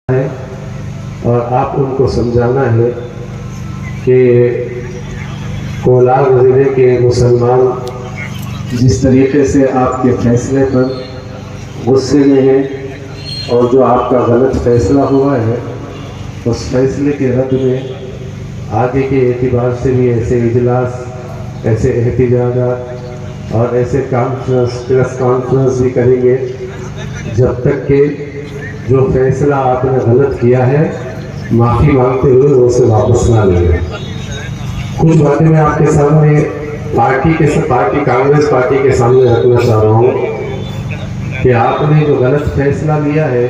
है और आप उनको समझाना है कि कोलार ज़िले के मुसलमान जिस तरीके से आपके फैसले पर गुस्से में हैं और जो आपका गलत फैसला हुआ है उस फैसले के रद्द में आगे के एतबार से भी ऐसे इजलास, ऐसे एहतजाजात और ऐसे प्रेस कॉन्फ्रेंस भी करेंगे जब तक कि जो फैसला आपने गलत किया है माफ़ी मांगते हुए उसे वापस ना लेंगे। कुछ बातें मैं आपके सामने कांग्रेस पार्टी के सामने रखना चाह रहा हूँ कि आपने जो गलत फैसला लिया है,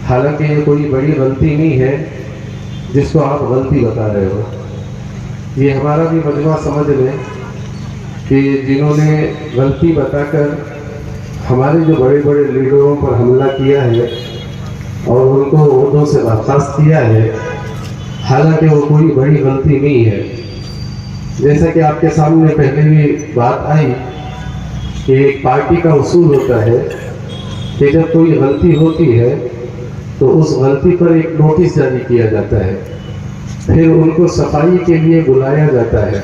हालांकि ये कोई बड़ी गलती नहीं है जिसको आप गलती बता रहे हो। ये हमारा भी मजमा समझ लें कि जिन्होंने गलती बताकर हमारे जो बड़े बड़े लीडरों पर हमला किया है और उनको ओहदों से बर्खास्त किया है, हालांकि वो कोई बड़ी गलती नहीं है। जैसा कि आपके सामने पहले भी बात आई कि एक पार्टी का उसूल होता है कि जब कोई गलती होती है तो उस गलती पर एक नोटिस जारी किया जाता है, फिर उनको सफाई के लिए बुलाया जाता है,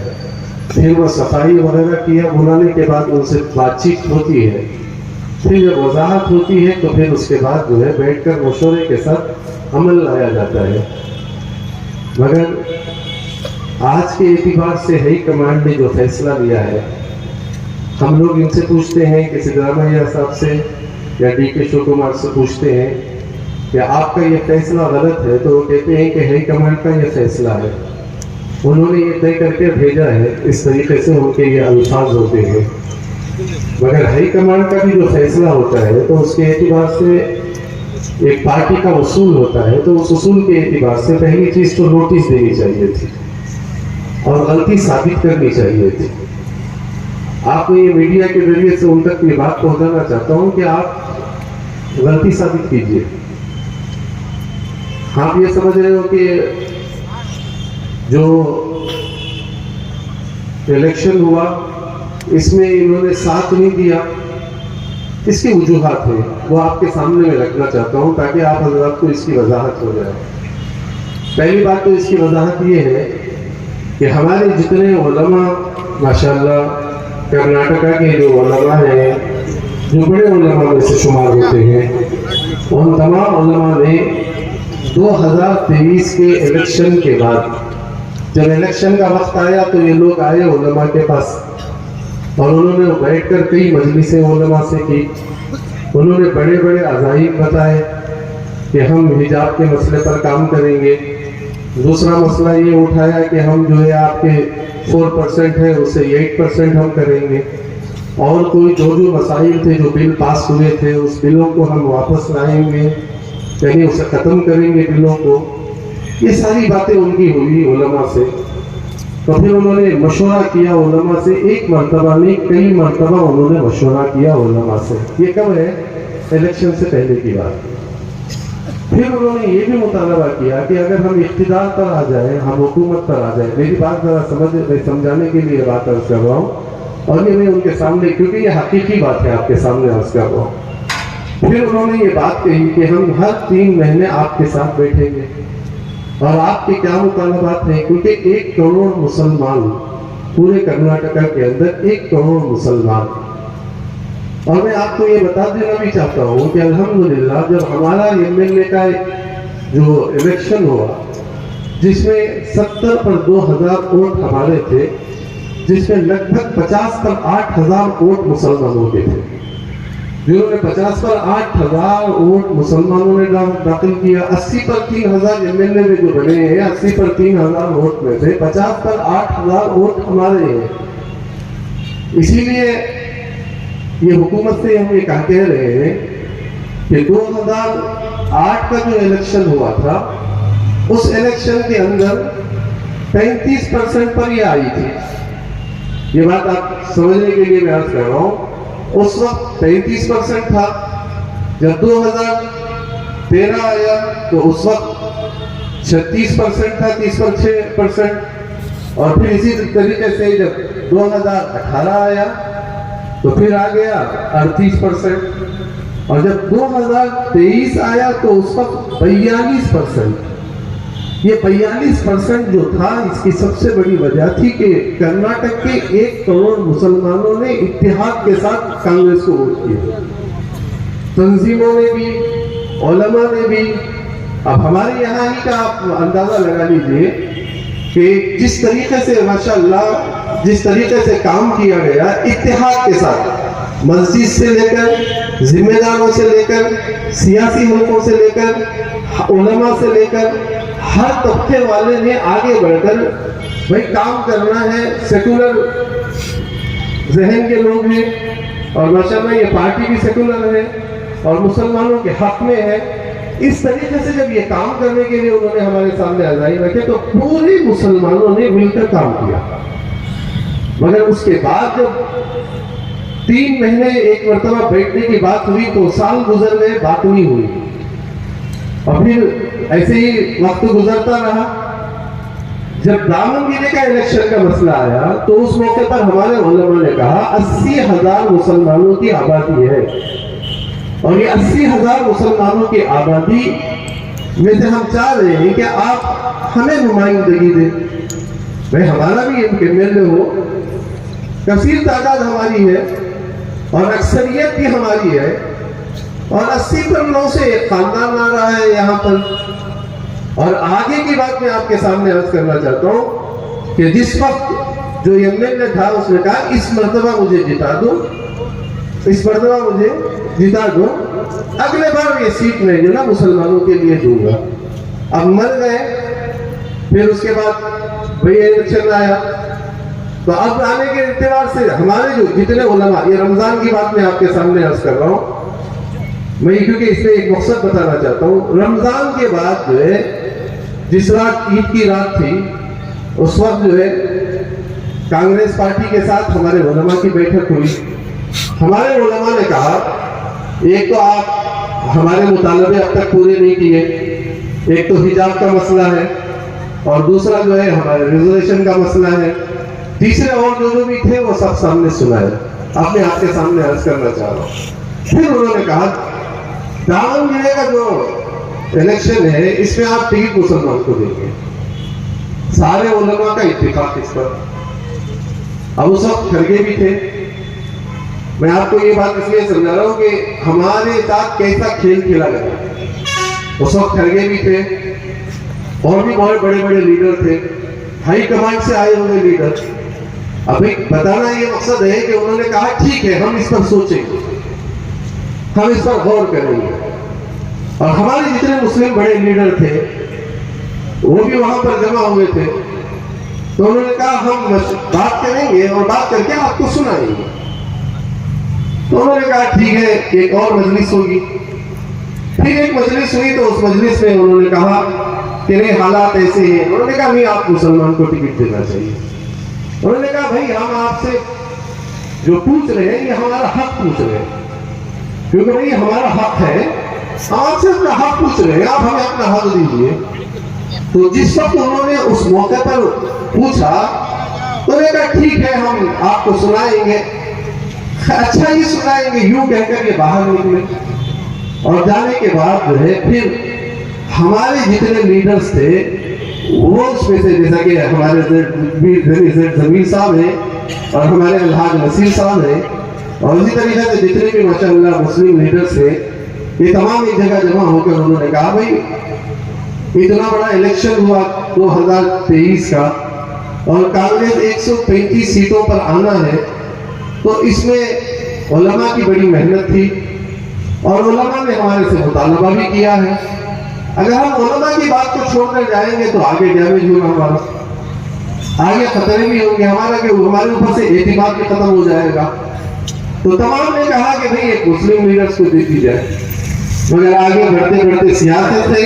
फिर वो सफाई वगैरह किया, बुलाने के बाद उनसे बातचीत होती है, फिर जब वजाहत होती है तो फिर उसके बाद जो है बैठकर मशवरे के साथ अमल लाया जाता है। मगर आज के एतबार से हाई कमांड ने जो फैसला लिया है, हम लोग इनसे पूछते हैं कि सिद्धरामैया साहब से या DK शिव कुमार से पूछते हैं कि आपका ये फैसला गलत है, तो वो कहते हैं कि हाई कमांड का ये फैसला है, उन्होंने ये तय करके भेजा है, इस तरीके से उनके ये अल्फाज होते हैं। मगर हाई कमांड का भी जो फैसला होता है तो उसके एतबार से एक पार्टी का उसूल होता है, तो उस उसूल के एतबार से पहली चीज़ तो नोटिस देनी चाहिए थी और गलती साबित करनी चाहिए थी। आपको ये मीडिया के जरिए से उन तक ये बात पहुंचाना चाहता हूं कि आप गलती साबित कीजिए। आप ये समझ रहे हो कि जो इलेक्शन हुआ इसमें इन्होंने साथ नहीं दिया, इसकी वजूहात है, वो आपके सामने में रखना चाहता हूं ताकि आप हज़रात को इसकी वजाहत हो जाए। पहली बात तो इसकी वजाहत ये है कि हमारे जितने उलमा माशाल्लाह कर्नाटका के जो उलमा हैं, जो बड़े उलमा में से शुमार होते हैं, उन तमाम उलमा ने 2023 के इलेक्शन के बाद जब इलेक्शन का वक्त आया तो ये लोग आए उलमा के पास और उन्होंने बैठकर कई मजलिसें उलमा से की। उन्होंने बड़े बड़े अज़ाइम बताए कि हम हिजाब के मसले पर काम करेंगे। दूसरा मसला ये उठाया कि हम जो है आपके 4% है उससे 8% हम करेंगे, और कोई जो मसाइल थे, जो बिल पास हुए थे, उस बिलों को हम वापस लाएंगे, यानी उसे ख़त्म करेंगे बिलों को। ये सारी बातें उनकी हुई उलमा से। तो फिर उन्होंने मशवरा किया उलमा से, एक मरतबा नहीं कई मरतबा उन्होंने मशवरा किया उलमा से। ये कब है? इलेक्शन से पहले की बात। फिर उन्होंने ये भी मुतालबा किया कि अगर हम इख्तिदार पर आ जाए, हम हुकूमत पर आ जाए, मेरी बात ज़रा समझाने के लिए बात अर्ज कर रहा हूँ और ये मैं उनके सामने, क्योंकि ये हकीकी बात है, आपके सामने अर्ज कर रहा हूँ। फिर उन्होंने ये बात कही कि हम हर 3 महीने आपके साथ बैठेंगे और आपके क्या मुतालबात हैं, क्योंकि 1 करोड़ मुसलमान पूरे कर्नाटका के अंदर 1 करोड़ मुसलमान। और मैं आपको ये बता देना भी चाहता हूँ कि अल्हम्दुलिल्लाह जब हमारा MLA का जो इलेक्शन हुआ जिसमें 70 पर 2000 वोट हमारे थे, जिसमें लगभग 50 पर 8000 वोट मुसलमानों के थे, जिन्होंने 50 पर 8000 वोट मुसलमानों ने दाखिल किया। 80 पर 3000 MLA में जो बने हैं, 80 पर 3000 वोट में से 50 पर 8000 वोट हमारे हैं। इसीलिए ये हुकूमत से हम ये कह रहे हैं कि 2008 का जो इलेक्शन हुआ था, उस इलेक्शन के अंदर 35% पर ये आई थी। ये बात आप समझने के लिए मैं अर्ज कर रहा हूँ। उस वक्त 35% था। जब 2013 आया तो उस वक्त 36% था, 30% और फिर इसी तरीके से जब 2018 आया तो फिर आ गया 38%। और जब 2023 आया तो उस वक्त 42%। ये 42% जो था, इसकी सबसे बड़ी वजह थी कि कर्नाटक के 1 करोड़ मुसलमानों ने इत्तेहाद के साथ कांग्रेस को वोट किया। तंजीमों ने भी, उलमा ने भी। अब हमारे यहाँ ही का आप अंदाजा लगा लीजिए कि जिस तरीके से माशाअल्लाह, जिस तरीके से काम किया गया इत्तेहाद के साथ, मस्जिद से लेकर, जिम्मेदारों से लेकर, सियासी मुल्कों से लेकर, उलमा से लेकर, हर तबके वाले ने आगे बढ़कर भाई काम करना है। सेकुलर जहन के लोग हैं और माशाअल्लाह ये पार्टी भी सेकुलर है और मुसलमानों के हक में है। इस तरीके से जब ये काम करने के लिए उन्होंने हमारे सामने अज़ाई रखे तो पूरे मुसलमानों ने मिलकर काम किया। मगर उसके बाद जब 3 महीने एक मरतबा बैठने की बात हुई तो साल गुजर गए, बात नहीं हुई। और फिर ऐसे ही वक्त गुजरता रहा। जब दामनगिरी का इलेक्शन का मसला आया तो उस मौके पर हमारे उलमा ने कहा 80,000 मुसलमानों की आबादी है और ये 80,000 मुसलमानों की आबादी में से हम चाह रहे हैं कि आप हमें नुमाइंदगी दें। भाई हमारा भी एमएलए हो, कसीर तादाद हमारी है और अक्सरियत भी हमारी है और 80 परनों से एक खानदान आ रहा है यहाँ पर। और आगे की बात मैं आपके सामने अर्ज करना चाहता हूँ कि जिस वक्त जो एमएलए था उसने कहा इस मर्तबा मुझे जिता दो, इस मर्तबा मुझे जिता दो, अगले बार ये सीट नहीं जो ना मुसलमानों के लिए दूंगा। अब मर गए। फिर उसके बाद भाई इलेक्शन आया तो अब आने के इत्तेबार से हमारे जो जितने उलमा, ये रमजान की बात मैं आपके सामने अर्ज कर रहा हूँ मैं, क्योंकि इसमें एक मकसद बताना चाहता हूँ। रमजान के बाद जो है जिस रात ईद की रात थी उस वक्त जो है कांग्रेस पार्टी के साथ हमारे उलमा की बैठक हुई। हमारे उलमा ने कहा एक तो आप हमारे मुतालबे अब तक पूरे नहीं किए, एक तो हिजाब का मसला है और दूसरा जो है हमारे रिजर्वेशन का मसला है, तीसरे और जो भी थे वो सब सामने सुनाए। अपने आपके सामने अर्ज करना चाह रहा हूँ। फिर उन्होंने कहा दामनगिरी का जो इलेक्शन है इसमें आप टिकट मुसलमान को देंगे। सारे उलमा का इत्तेफाक इस पर। अब उस वक्त खरगे भी थे। मैं आपको ये बात इसलिए समझा रहा हूँ कि हमारे साथ कैसा खेल खेला गया। उस वक्त खरगे भी थे और भी बहुत बड़े बड़े लीडर थे, हाई कमांड से आए हुए लीडर। अभी बताना ये मकसद है कि उन्होंने कहा ठीक है हम इस पर सोचेंगे, हम इस पर गौर करेंगे। और हमारे जितने मुस्लिम बड़े लीडर थे वो भी वहां पर जमा हुए थे। तो उन्होंने कहा हम बात करेंगे और बात करके आपको सुनाएंगे। तो उन्होंने कहा ठीक है एक और मजलिस होगी। फिर एक मजलिस हुई तो उस मजलिस में उन्होंने कहा कि नहीं हालात ऐसे हैं। उन्होंने कहा नहीं आप मुसलमान को टिकट देना चाहिए। उन्होंने कहा भाई हम आपसे जो पूछ रहे हैं ये हमारा हक पूछ रहे हैं, क्योंकि भाई हमारा हक है, आपसे अपना हक पूछ रहे हैं, आप हमें अपना हक दीजिए। तो जिस वक्त उन्होंने उस मौके पर पूछा तो उन्होंने कहा ठीक है हम आपको सुनाएंगे, अच्छा ही सुनाएंगे। यूं कहकर ये बाहर निकले और जाने के बाद जो है फिर हमारे जितने लीडर्स थे वो उसमें से जैसा कि हमारे जमीर साहब हैं और हमारे अलहाज नसीर साहब हैं और इसी तरीके से जितने भी माशाअल्लाह मुस्लिम लीडर्स थे ये तमाम एक जगह जमा होकर उन्होंने कहा भाई इतना बड़ा इलेक्शन हुआ 2023 का और कांग्रेस 135 सीटों पर आना है तो इसमें उलमा की बड़ी मेहनत थी और उलमा ने हमारे से मुतालबा भी किया है। अगर हम उलमा की बात को छोड़कर जाएंगे तो आगे डैमेज होगा, हमारा आगे खतरे भी होंगे, हमारे ऊपर से एतमाद भी खत्म हो जाएगा। तो तमाम ने कहा कि भाई एक मुस्लिम लीडर्स को दे दी जाए। मगर आगे बढ़ते बढ़ते सियासत है,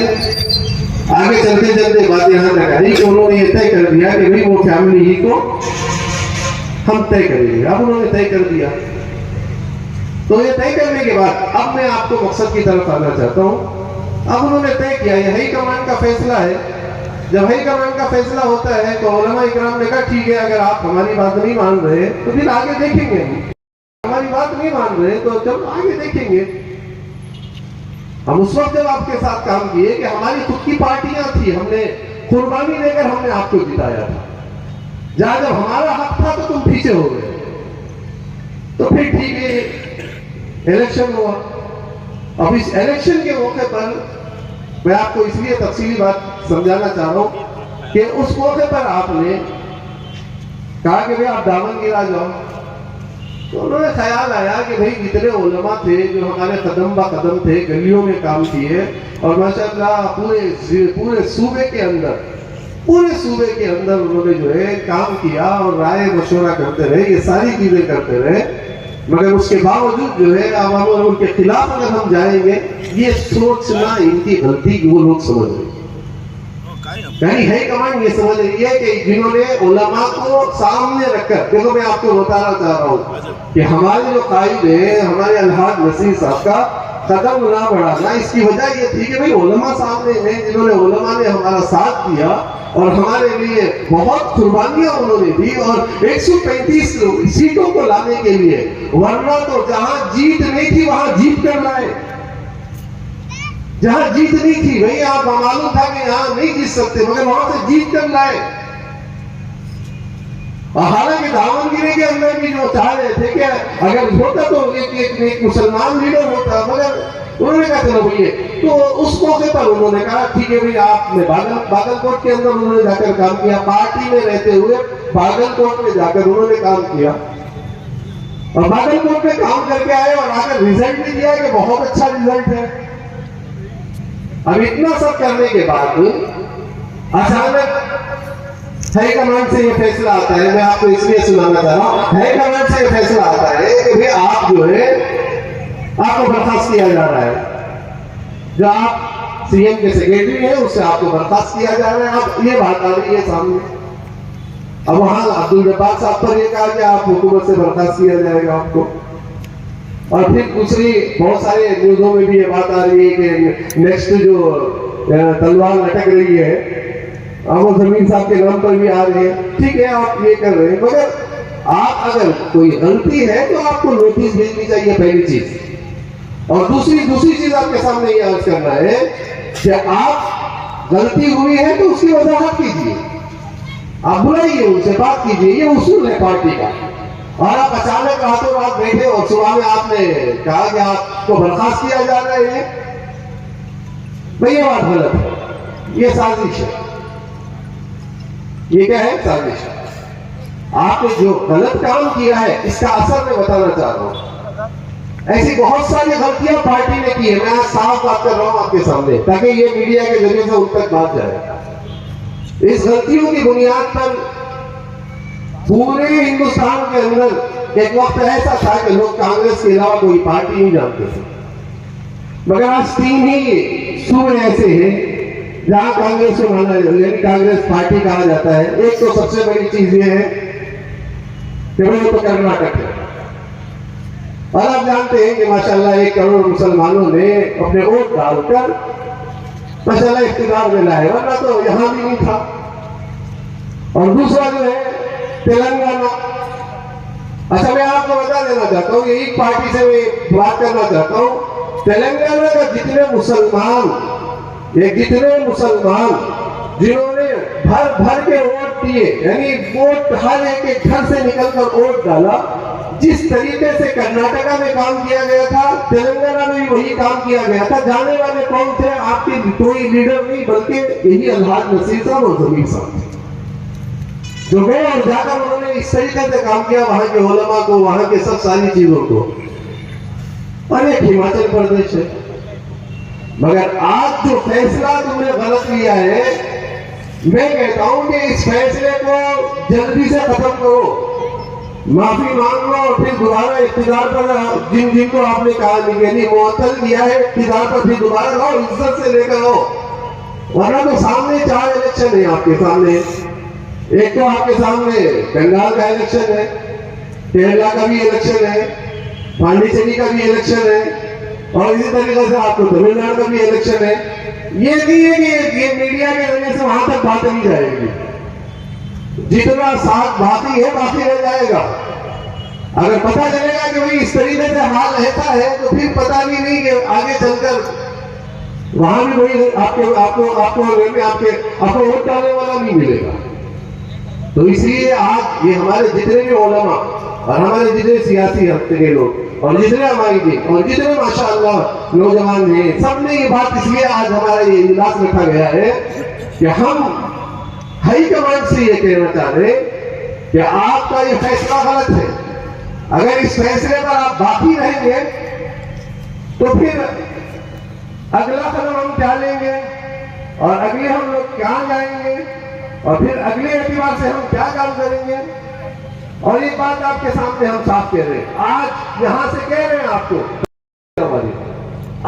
आगे चलते चलते बात यहाँ तक आई कि उन्होंने ये तय कर दिया कि भाई वो फैमिली ही को हम तय करेंगे। अब उन्होंने तय कर दिया। तो ये तय करने के बाद अब मैं आपको मकसद की तरफ आना चाहता हूँ। अब उन्होंने तय किया, ये हाई कमान का फैसला है। जब हाई कमान का फैसला होता है तो उलमा इकराम ने कहा ठीक है अगर आप हमारी बात नहीं मान रहे तो फिर आगे देखेंगे, हमारी बात नहीं मान रहे तो चलो आगे देखेंगे। हम उस वक्त जब आपके साथ काम किए कि हमारी खुद की पार्टियां थी, हमने कुर्बानी देकर हमने आपको जिताया था। जहां जब हमारा हक था तो तुम पीछे हो गए। तो फिर ठीक है, इलेक्शन हुआ। अब इस इलेक्शन के मौके पर मैं आपको इसलिए तफसीली बात समझाना चाह रहा हूं कि उस मौके पर आपने कहा कि भाई आप दामन गिरा जाओ। तो उन्होंने ख्याल आया कि भाई जितने उलमा थे जो हमारे कदम बा कदम थे, गलियों में काम किए और माशाअल्लाह पूरे सूबे के अंदर उन्होंने जो है काम किया और राय मशवरा करते रहे, ये सारी चीजें करते रहे, मगर उसके बावजूद जो है आवाम और उनके खिलाफ अगर हम जाएंगे, ये सोचना इनकी गलती वो लोग समझ रहे यानी है कमांड ये समझ रही है कि जिन्होंने उलमा को सामने रखकर, देखो मैं आपको बताना चाह रहा हूँ कि हमारे जो कायद है, हमारे अलहाज नसीर साहब का कदम ना बढ़ाना, इसकी वजह ये थी कि भाई उलमा सामने हैं, जिन्होंने उलमा ने हमारा साथ दिया और हमारे लिए बहुत कुर्बानियां उन्होंने दी और 135 सीटों को लाने के लिए, वरना तो जहां जीत नहीं थी वहां जीत कर लाए। जहां जीत नहीं थी भाई, आप मालूम था कि यहां नहीं जीत सकते, मगर वहां से जीत कर लाए। और हालांकि दामनगिरी के अंदर भी जो चाह रहे थे कि अगर होता तो एक मुसलमान लीडर होता, मगर उन्होंने कहा चलो भैया, तो उस मौके पर उन्होंने कहा ठीक है भाई, आपने बागलकोट के अंदर उन्होंने जाकर काम किया, पार्टी में रहते हुए बागलकोट में जाकर उन्होंने काम किया और बागलकोट में काम करके आए और आकर रिजल्ट भी दिया कि बहुत अच्छा रिजल्ट है। अब इतना सब करने के बाद अचानक हाई कमांड से ये फैसला आता है, मैं आपको इसलिए सुनाना चाह रहा हूं, हाई कमांड से ये फैसला आता है कि भाई आप जो है आपको बर्खास्त किया जा रहा है, जो आप सीएम के सेक्रेटरी हैं उससे आपको बर्खास्त किया जा रहा है। अब ये बात आ रही है सामने, अब वहां अब्दुल जब्बार साहब पर ये कहा कि आप हुकूमत से बर्खास्त किया जाएगा आपको, और फिर दूसरी बहुत सारे न्यूज़ों में भी ये बात आ रही है कि नेक्स्ट जो तलवार लटक रही है वो जमीन साहब के नाम पर भी आ रही है। ठीक है, आप ये कर रहे हैं, मगर आप अगर कोई गलती है तो आपको नोटिस भेजनी चाहिए, पहली चीज। और दूसरी चीज आपके सामने ये अर्ज करना है कि आप गलती हुई है तो उसकी वजाहत कीजिए, आप बुलाइए, उनसे बात कीजिए, ये उसूल है पार्टी का। और आप अचानक रातों रात बैठे और सुबह में आपने कहा कि आपको बर्खास्त किया जा रहा है, भाई ये बात गलत है, ये साजिश है। ये क्या है? साजिश। आपने जो गलत काम किया है इसका असर मैं बताना चाह रहा हूं। ऐसी बहुत सारी गलतियां पार्टी ने की है, मैं साफ बात कर रहा हूं आपके सामने, ताकि ये मीडिया के जरिए से उन तक बात जाए। इस गलतियों की बुनियाद पर पूरे हिंदुस्तान के अंदर एक वक्त ऐसा था कि लोग कांग्रेस के अलावा कोई पार्टी नहीं जानते थे, मगर आज 3 ही सूबे ऐसे हैं जहां कांग्रेस को माना यानी कांग्रेस पार्टी कहा जाता है। एक तो सबसे बड़ी चीज ये है कि वो तो कर्नाटक है, और आप जानते हैं कि माशाल्लाह 1 करोड़ मुसलमानों ने अपने वोट डालकर माशाल्लाह इख्तियार में लाए, वरना तो यहां भी नहीं था। और दूसरा जो है तेलंगाना। अच्छा, मैं आपको बता देना चाहता हूँ, एक पार्टी से मैं बात करना चाहता हूँ, तेलंगाना का जितने मुसलमान जिन्होंने भर के वोट दिए, यानी वोट हर एक घर से निकलकर वोट डाला, जिस तरीके से कर्नाटका में काम किया गया था तेलंगाना में भी वही काम किया गया था। जाने वाले कौन थे? आपके कोई लीडर नहीं, बल्कि यही अलहाज नसीर साहब और जमीर साहब जो गए और जाकर उन्होंने इस तरीके से काम किया वहां के उलमा को, वहां के सब सारी चीजों को। और एक हिमाचल प्रदेश है, मगर आज जो फैसला तुमने गलत लिया है, मैं कहता हूं कि इस फैसले को जल्दी से खत्म करो, माफी मांग लो और फिर दोबारा इख्तियार पर जिनको आपने कहा यानी मुअत्तल किया है इख्तियार पर, फिर दोबारा लाओ, इज्जत से लेकर आओ। वरना तो सामने 4 इलेक्शन है आपके सामने। एक तो आपके सामने बंगाल का इलेक्शन है, केरला का भी इलेक्शन है, पांडिचेरी का भी इलेक्शन है, और इसी तरीके से आपको तमिलनाडु का भी इलेक्शन है। ये नहीं है कि ये मीडिया के जरिए से वहां तक बात नहीं जाएगी, जितना साथ बाकी है बाकी रह जाएगा। अगर पता चलेगा कि भाई इस तरीके से हाल रहता है तो फिर पता भी नहीं कि आगे चलकर वहां भी कोई आपको आपको वोट डालने वाला नहीं मिलेगा। तो इसलिए आज ये हमारे जितने भी उलमा और हमारे जितने सियासी हफ्ते के लोग और जितने हमारी दिन और जितने माशाअल्लाह नौजवान हैं, सबने ये बात इसलिए आज हमारा ये इजलास रखा गया है कि हम हाईकमान से ये कहना चाह रहे हैं कि आपका ये फैसला गलत है। अगर इस फैसले पर आप बाकी रहेंगे तो फिर अगला कदम हम क्या लेंगे और अगले हम लोग क्या जाएंगे और फिर अगले एतबार से हम क्या काम करेंगे। और एक बात आपके सामने हम साफ कह रहे हैं, आज यहां से कह रहे हैं आपको,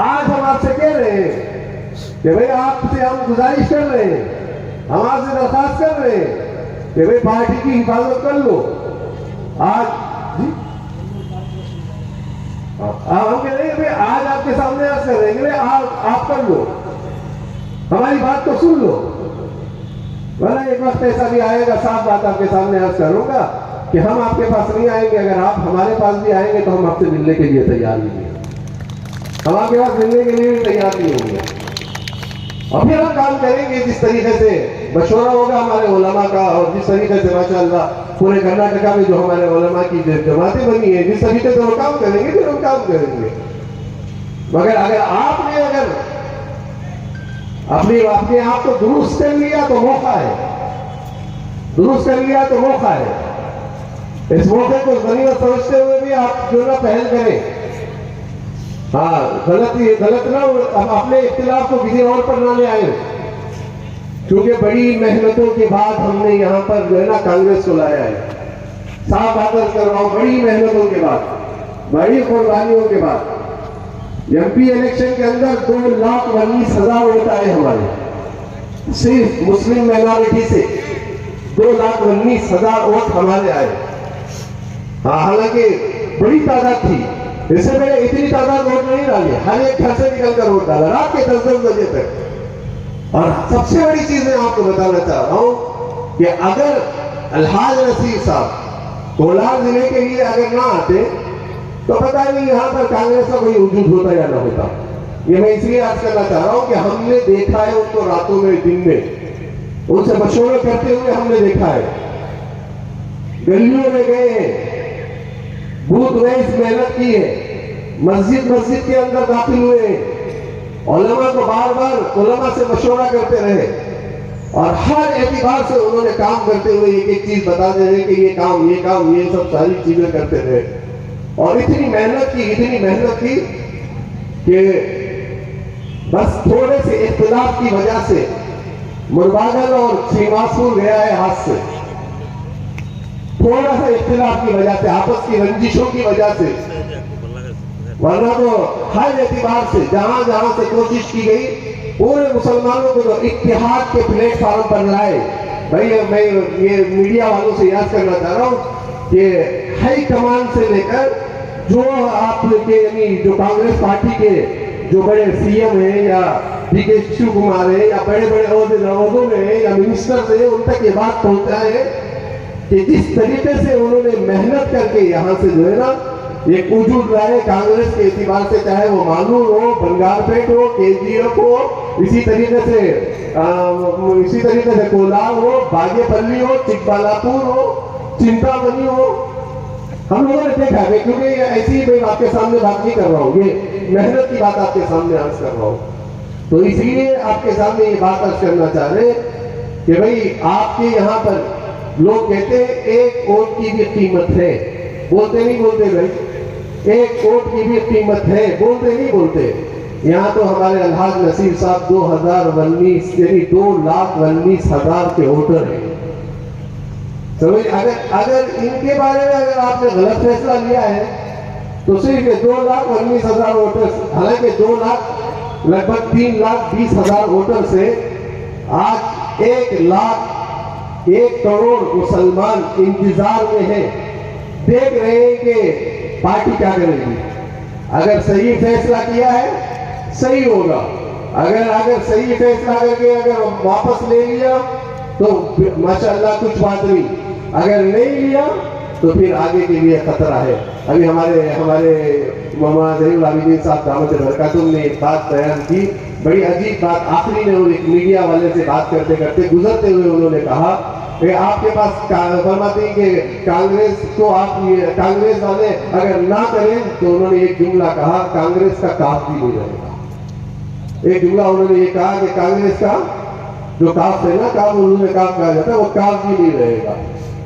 आज हम आपसे कह रहे हैं कि भाई आपसे हम गुजारिश कर रहे हैं, हम आपसे दरखास्त कर रहे हैं कि भाई पार्टी की हिफाजत कर लो। आज हम कह रहे हैं भाई आज आपके सामने आज कर रहे हैं, आप कर लो, हमारी बात तो सुन लो, वरना एक वक्त ऐसा भी आएगा, साफ बात आपके सामने आज करूंगा कि हम आपके पास नहीं आएंगे। अगर आप हमारे पास भी आएंगे तो हम आपसे मिलने के लिए तैयार नहीं है, हम आपके पास मिलने के लिए भी तैयार नहीं होंगे। और फिर हम काम करेंगे जिस तरीके से मशवरा होगा हमारे उलमा का और जिस तरीके से माशाअल्लाह पूरे कर्नाटका में जो हमारे उलमा की जमातें बनी है, जिस तरीके से वो काम करेंगे फिर हम काम करेंगे। मगर अगर आपने अपने आप को दुरुस्त कर लिया तो मौका है, दुरुस्त कर लिया तो मौका है। इस मौके को गनीमत समझते हुए भी आप जो ना पहल करें। हाँ, गलत ना अपने इख्तिलाफ को किसी और पर ना ले आए, क्योंकि बड़ी मेहनतों के बाद हमने यहाँ पर जो है ना कांग्रेस को लाया है। साफ बात कर रहा हूँ, बड़ी मेहनतों के बाद, बड़ी कुर्बानियों के बाद एमपी इलेक्शन के अंदर 2,19,000 वोट आए हमारे, सिर्फ मुस्लिम माइनॉरिटी से 2,19,000 वोट हमारे आए। हाँ, हालांकि बड़ी तादाद थी, इससे पहले इतनी तादाद वोट नहीं डाली, हर एक घर से निकलकर वोट डाला रात के 10-10 बजे तक। और सबसे बड़ी चीज मैं आपको बताना चाह रहा हूं कि अगर अलहाज नसीर साहब कोलार जिले के लिए अगर ना आते तो पता नहीं यहाँ पर कांग्रेस का कोई वजूद होता या ना होता। ये मैं इसलिए आज करना चाह रहा हूं कि हमने देखा है उनको रातों में, दिन में, उनसे मशवरे करते हुए हमने देखा है। गलियों में गए हैं, बूथ वाइज मेहनत की है, मस्जिद के अंदर दाखिल हुए हैं, उलमा को बार बार उलमा से मशवरा करते रहे और हर एतबार से उन्होंने काम करते हुए एक एक चीज बताते रहे कि ये काम ये सब सारी चीजें करते रहे। और इतनी मेहनत की कि बस थोड़े से इख्तिलाफ की वजह से मुरबागल और श्रीवासपुर गया है हाथ से, थोड़ा सा इख्तिलाफ की वजह से, आपस की रंजिशों की वजह से, वरना तो हर एतबार से जहां जहां से कोशिश की गई पूरे मुसलमानों को तो इत्तेहाद के प्लेटफॉर्म पर लाए। भाई मैं ये मीडिया वालों से याद करना चाह रहा हूं कि हाई कमान से लेकर जो आपके यानी जो कांग्रेस पार्टी के जो बड़े सीएम हैं या डीके शिव कुमार है या बड़े बड़े ओहदों में है या मिनिस्टर है, उन तक ये बात पहुंचा है कि जिस तरीके से उन्होंने मेहनत करके यहाँ से जो है ना एक वजूद लाए कांग्रेस के एतबार से, चाहे वो मालूम हो, बंगारपेट हो, केजीएफ हो, इसी तरीके से कोलार हो, बागेपल्ली हो, चिकबालापुर हो, चिंतामणि हो, हम लोगों ने देखा है। क्योंकि ऐसी मैं आपके सामने बात नहीं कर रहा हूँ, ये मेहनत की बात आपके सामने अर्ज कर रहा हूँ। तो इसलिए आपके सामने ये बात अर्ज करना चाह रहे कि भाई आपके यहाँ पर लोग कहते हैं एक वोट की भी कीमत है, बोलते नहीं बोलते भाई, एक वोट की भी कीमत है, बोलते नहीं बोलते। यहाँ तो हमारे अलहाज नसीर साहब 2019 यानी 2,19,000 के वोटर हैं। समझ, अगर इनके बारे में अगर आपने गलत फैसला लिया है तो सिर्फ 2,19,000 वोटर, हालांकि 2 लाख लगभग 3,20,000 वोटर से आज 1 करोड़ मुसलमान इंतजार में है, देख रहे हैं कि पार्टी क्या करेगी। अगर सही फैसला किया है सही होगा, अगर सही फैसला करके अगर वापस ले लिया तो माशाअल्लाह कुछ बात नहीं, अगर नहीं लिया तो फिर आगे के लिए खतरा है। अभी हमारे मोहम्मद ज़ैनुल आबिदीन साहब दामत बरकातुहू ने एक बात बयान की बड़ी अजीब बात आखिरी में एक मीडिया वाले से बात करते करते गुजरते हुए उन्होंने कहा कि आपके पास फरमाते हैं कि कांग्रेस को आप कांग्रेस वाले अगर ना करें तो उन्होंने एक जुमला कहा, कांग्रेस का काफ भी नहीं रहेगा। एक जुमला उन्होंने ये कहा कि कांग्रेस का जो काफ है ना, काफ उन्होंने काफ कहा जाता है, वो काफ भी नहीं रहेगा।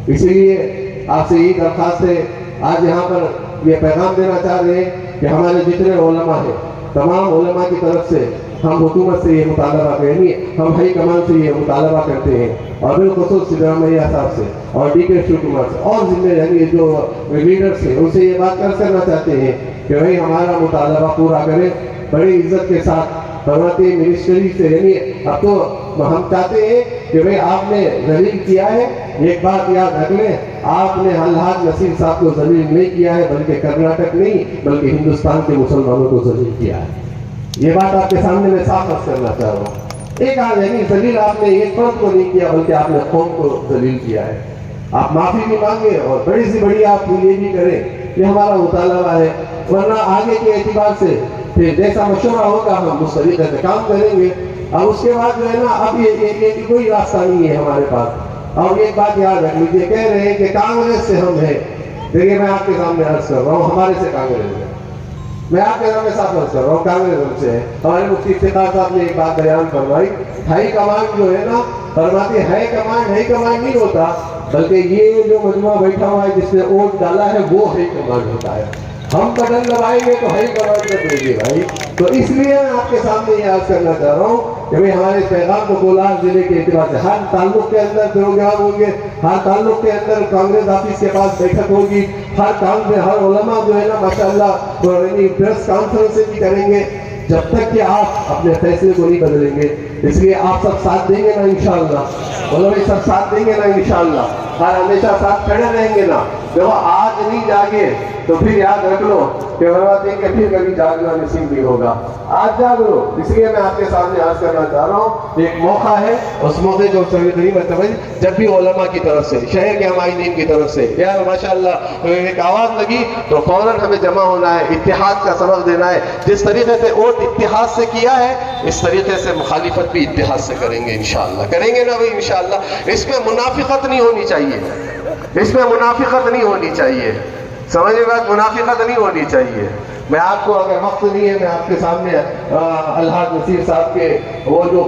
इसलिए आपसे यही दरखास्त है, आज यहाँ पर ये पैगाम देना चाह रहे हैं कि हमारे जितने उलमा हैं, तमाम उलमा की तरफ से हम हुकूमत से ये मुतालबा करेंगे, हम हाई कमान से ये मुतालबा करते हैं और बिलखुसूस सिद्धरामैया साहब से और DK शिव कुमार से और जिम्मे यानी जो लीडर्स हैं उनसे ये बात करना चाहते हैं कि भाई हमारा मुतालबा पूरा करें बड़ी इज्जत के साथ। फरमाते मिनिस्ट्री से यानी अब तो हम चाहते हैं कि भाई आपने जलील किया है, एक बात याद रख लें, आपने अलहाज नसीर साहब को जलील नहीं किया है, बल्कि कर्नाटक नहीं बल्कि हिंदुस्तान के मुसलमानों को जलील किया है। ये बात आपके सामने मैं साफ करना चाह रहा हूँ। एक यानी जलील आपने एक फर्द को नहीं किया बल्कि आपने कौम को जलील किया है। आप माफी भी मांगे और बड़ी से बड़ी आप ये भी करें, ये हमारा मुतालबा है, वरना आगे के एतबार से फिर जैसा मशवरा होगा हम उस तरीके से काम करेंगे। अब उसके बाद जो है ना, अब ये कोई रास्ता नहीं है हमारे पास। और एक बात याद रख लीजिए, कह रहे हैं कि कांग्रेस से हम हैं। देखिए मैं आपके सामने अर्ज कर रहा हूँ, हमारे से कांग्रेस है, मैं आपके सामने साफ अर्ज कर रहा हूँ, कांग्रेस हमसे है। हमारे मुफ्ती इफ्तिखार साहब ने एक बात बयान फरमाई, हाई कमांड जो है ना, फरमाती हाई कमांड नहीं होता, बल्कि ये जो मजमा बैठा हुआ है जिसने वोट डाला है वो हाई कमांड होता है। हम बटन दबाएंगे तो हाई कमांड कर देंगे भाई। तो इसलिए मैं आपके सामने ये अर्ज करना चाह रहा हूँ कि भाई हमारे पैगाम को कोलार जिले के एतबार से हर ताल्लुक के अंदर प्रोग्राम होंगे, हर ताल्लुक के अंदर कांग्रेस ऑफिस के पास बैठक होगी, हर काम में हर उलमा जो है ना माशाअल्लाह प्रेस कॉन्फ्रेंस भी करेंगे, जब तक कि आप अपने फैसले को नहीं बदलेंगे। इसलिए आप सब साथ देंगे ना इंशाअल्लाह, बोलो भाई सब साथ देंगे ना इंशाअल्लाह, और हमेशा साथ खड़े रहेंगे ना। जब आज नहीं जागे तो फिर याद रख लो कि फिर कभी जागना नसीब नहीं होगा। आज जाग लो। इसलिए मैं आपके सामने आज करना चाह रहा हूँ, एक मौका है, उस मौके को जब भी उलमा की तरफ से, शहर के हमायीन की तरफ से यार माशाअल्लाह एक आवाज लगी तो फौरन हमें जमा होना है, इत्तेहाद का सबक देना है। जिस तरीके से वोट इत्तेहाद से किया है, इस तरीके से मुखालिफत भी इत्तेहाद से करेंगे इंशाअल्लाह। करेंगे ना भाई इंशाअल्लाह। इसमें मुनाफिकत नहीं होनी चाहिए, इसमें मुनाफिकत नहीं होनी चाहिए, समझिए बात, मुनाफिकत नहीं होनी चाहिए। मैं आपको अगर वक्त नहीं है, मैं आपके सामने अलहाज नसीर साहब के वो जो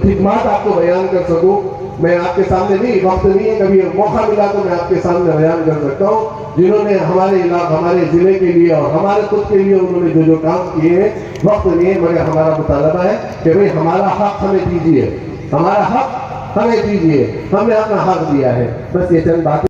खिदमात आपको बयान कर सकूं, मैं आपके सामने नहीं, वक्त नहीं है, कभी मौका मिला तो मैं आपके सामने बयान कर सकता हूँ। जिन्होंने हमारे इलाके हमारे ज़िले के लिए और हमारे खुद के लिए उन्होंने जो काम किए हैं, वक्त नहीं है, मगर हमारा मुतालबा है कि भाई हमारा हक हमें दीजिए, हमारा हक हमें दीजिए, हमने अपना हक दिया है। बस ये चंद बातें।